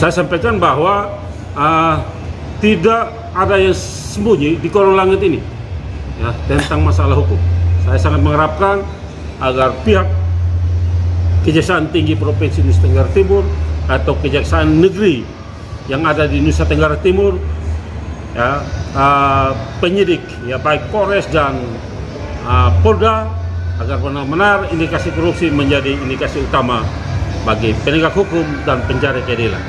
Saya sampaikan bahwa tidak ada yang sembunyi di kolong langit ini ya, tentang masalah hukum. Saya sangat mengharapkan agar pihak Kejaksaan Tinggi Provinsi Nusa Tenggara Timur atau Kejaksaan Negeri yang ada di Nusa Tenggara Timur, ya, penyidik, ya baik Polres dan Polda, agar benar-benar indikasi korupsi menjadi indikasi utama bagi penegak hukum dan pencari keadilan.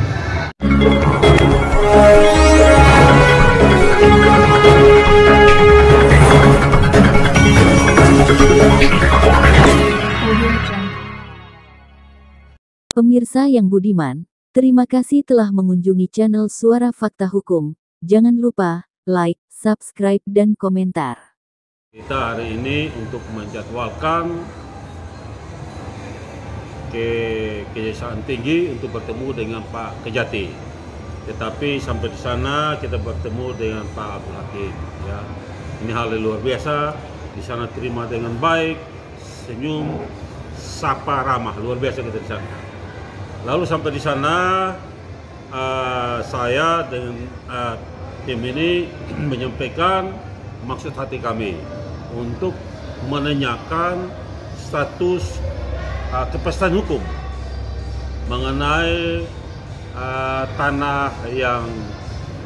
Pemirsa yang budiman, terima kasih telah mengunjungi channel Suara Fakta Hukum. Jangan lupa like, subscribe, dan komentar. Kita hari ini untuk menjadwalkan ke Kejaksaan Tinggi untuk bertemu dengan Pak Kejati. Tetapi sampai di sana kita bertemu dengan Pak Abdul Hakim. Ya, ini hal yang luar biasa. Di sana terima dengan baik, senyum, sapa ramah, luar biasa kita di sana. Lalu sampai di sana saya dengan tim ini menyampaikan maksud hati kami untuk menanyakan status kepastian hukum mengenai tanah yang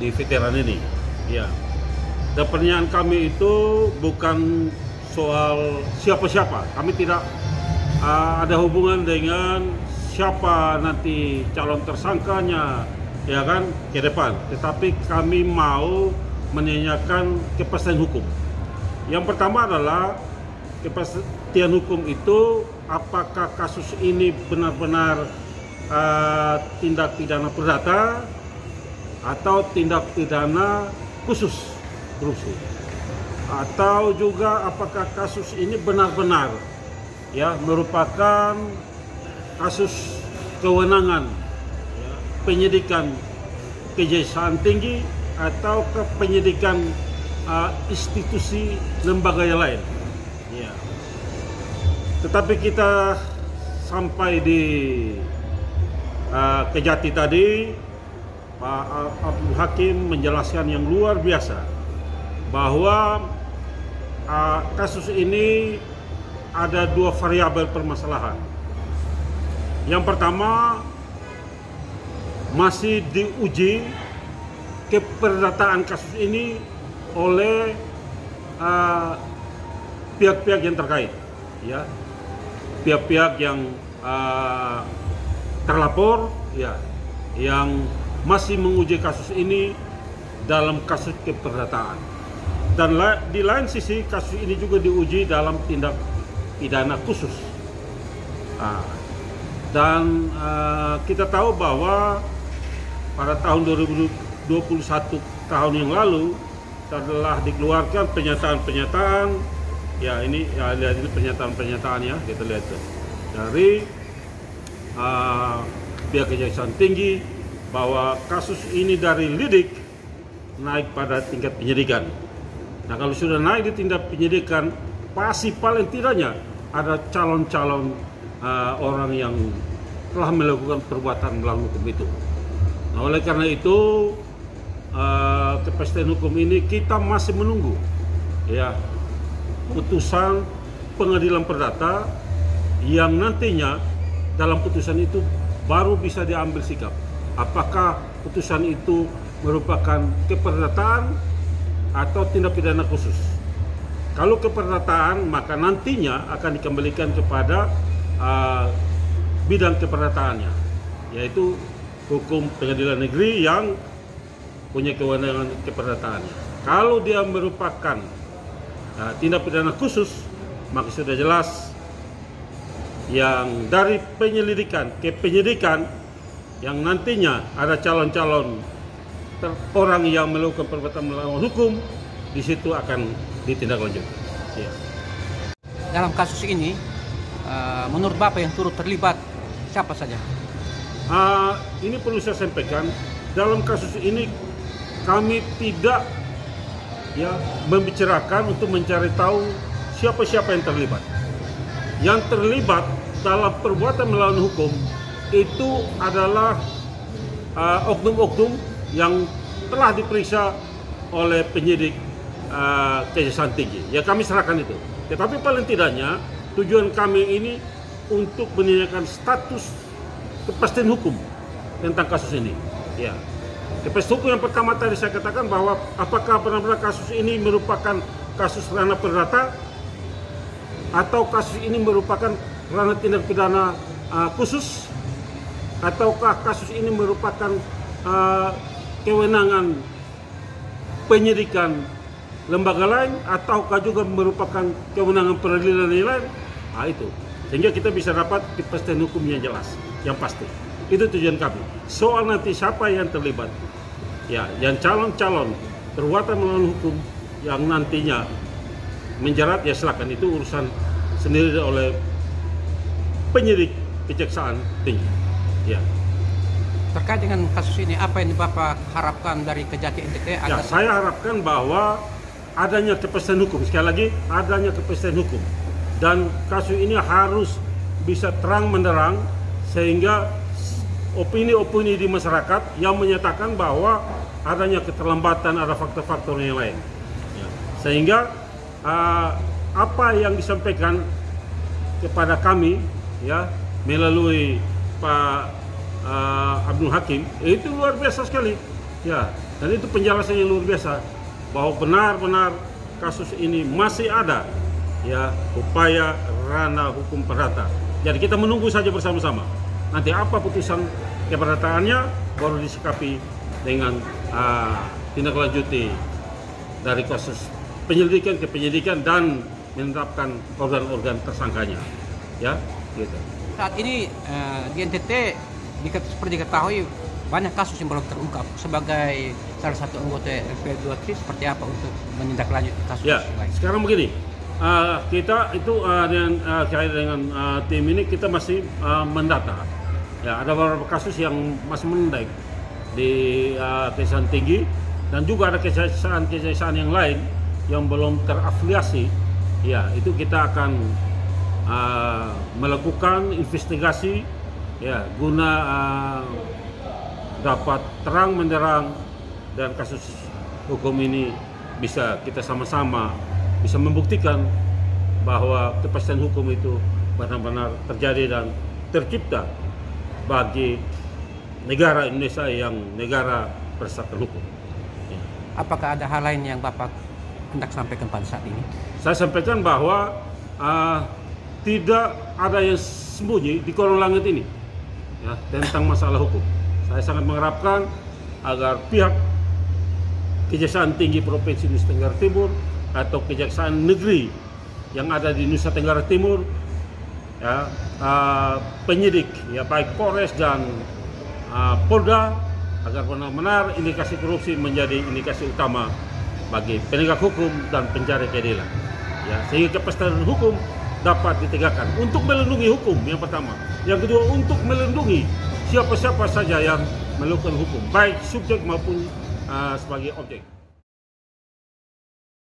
di veteran ini. Ya, dan pertanyaan kami itu bukan soal siapa-siapa. Kami tidak ada hubungan dengan siapa nanti calon tersangkanya, ya kan, ke depan. Tetapi kami mau menanyakan kepastian hukum. Yang pertama adalah kepastian hukum itu, apakah kasus ini benar-benar tindak pidana perdata atau tindak pidana khusus korupsi, atau juga apakah kasus ini benar-benar ya merupakan kasus kewenangan ya, penyidikan Kejaksaan Tinggi atau ke penyidikan institusi lembaga yang lain. Ya. Tetapi kita sampai di Kejati tadi, Pak Abdul Hakim menjelaskan yang luar biasa bahwa kasus ini ada dua variabel permasalahan. Yang pertama, masih diuji keperdataan kasus ini oleh pihak-pihak yang terkait, ya, pihak-pihak yang terlapor, ya, yang masih menguji kasus ini dalam kasus keperdataan. Dan di lain sisi, kasus ini juga diuji dalam tindak pidana khusus. Dan kita tahu bahwa pada tahun 2021 tahun yang lalu telah dikeluarkan pernyataan-pernyataan, ya ini ya lihat ini pernyataan-pernyataan ya, kita lihat tuh, dari pihak Kejaksaan Tinggi bahwa kasus ini dari lidik naik pada tingkat penyidikan. Nah, kalau sudah naik di tingkat penyidikan, pasti paling tidaknya ada calon-calon orang yang telah melakukan perbuatan melawan hukum itu. Nah, oleh karena itu kepastian hukum ini kita masih menunggu ya putusan pengadilan perdata yang nantinya dalam putusan itu baru bisa diambil sikap apakah putusan itu merupakan keperdataan atau tindak pidana khusus. Kalau keperdataan, maka nantinya akan dikembalikan kepada bidang keperdataannya, yaitu hukum pengadilan negeri yang punya kewenangan keperdataannya. Kalau dia merupakan tindak pidana khusus, maka sudah jelas yang dari penyelidikan ke penyidikan yang nantinya ada calon-calon orang yang melakukan perbuatan melawan hukum, di situ akan ditindaklanjuti. Ya. Dalam kasus ini, menurut Bapak yang turut terlibat siapa saja? Ini perlu saya sampaikan, dalam kasus ini kami tidak ya membicarakan untuk mencari tahu siapa-siapa yang terlibat. Yang terlibat dalam perbuatan melawan hukum itu adalah oknum-oknum yang telah diperiksa oleh penyidik Kejaksaan Tinggi. Ya kami serahkan itu. Tetapi paling tidaknya tujuan kami ini untuk menanyakan status kepastian hukum tentang kasus ini. Ya, kepastian hukum yang pertama tadi saya katakan bahwa apakah benar-benar kasus ini merupakan kasus ranah perdata atau kasus ini merupakan ranah tindak pidana khusus, ataukah kasus ini merupakan kewenangan penyidikan lembaga lain, ataukah juga merupakan kewenangan peradilan lain. Nah, itu sehingga kita bisa dapat kepastian hukum yang jelas, yang pasti. Itu tujuan kami. Soal nanti siapa yang terlibat, ya, yang calon-calon perbuatan melawan hukum yang nantinya menjerat, ya silakan, itu urusan sendiri oleh penyidik Kejaksaan Tinggi. Ya. Terkait dengan kasus ini, apa yang Bapak harapkan dari Kejati NTT? Ya, saya harapkan bahwa adanya kepastian hukum, sekali lagi adanya kepastian hukum, dan kasus ini harus bisa terang menderang sehingga opini-opini di masyarakat yang menyatakan bahwa adanya keterlambatan, ada faktor-faktor yang lain, ya. Sehingga apa yang disampaikan kepada kami, ya, melalui Pak Abdul Hakim, itu luar biasa sekali, ya, dan itu penjelasan yang luar biasa bahwa benar-benar kasus ini masih ada, ya, upaya ranah hukum perdata. Jadi kita menunggu saja bersama-sama. Nanti apa putusan keperdataannya baru disikapi dengan tindak lanjuti dari kasus penyelidikan ke penyidikan dan menetapkan organ-organ tersangkanya, ya, gitu. Saat ini di NTT seperti diketahui banyak kasus yang belum terungkap. Sebagai salah satu anggota LP23 seperti apa untuk menindaklanjuti kasus ya, lain? Sekarang begini, kita itu dengan tim ini kita masih mendata. Ya, ada beberapa kasus yang masih mengendek di Kejaksaan Tinggi, dan juga ada kejaksaan yang lain yang belum terafiliasi. Ya, itu kita akan melakukan investigasi, ya, guna dapat terang menderang dan kasus hukum ini bisa kita sama-sama bisa membuktikan bahwa kepastian hukum itu benar-benar terjadi dan tercipta bagi negara Indonesia yang negara berdasarkan hukum. Ya. Apakah ada hal lain yang Bapak hendak sampaikan pada saat ini? Saya sampaikan bahwa tidak ada yang sembunyi di kolong langit ini, ya, tentang masalah hukum. Saya sangat mengharapkan agar pihak Kejaksaan Tinggi Provinsi Nusa Tenggara Timur atau Kejaksaan Negeri yang ada di Nusa Tenggara Timur, ya, penyidik, ya, baik Polres dan Polda, agar benar-benar indikasi korupsi menjadi indikasi utama bagi penegak hukum dan pencari keadilan, ya, sehingga kepastian hukum dapat ditegakkan untuk melindungi hukum yang pertama, yang kedua untuk melindungi siapa-siapa saja yang melakukan hukum, baik subjek maupun sebagai objek.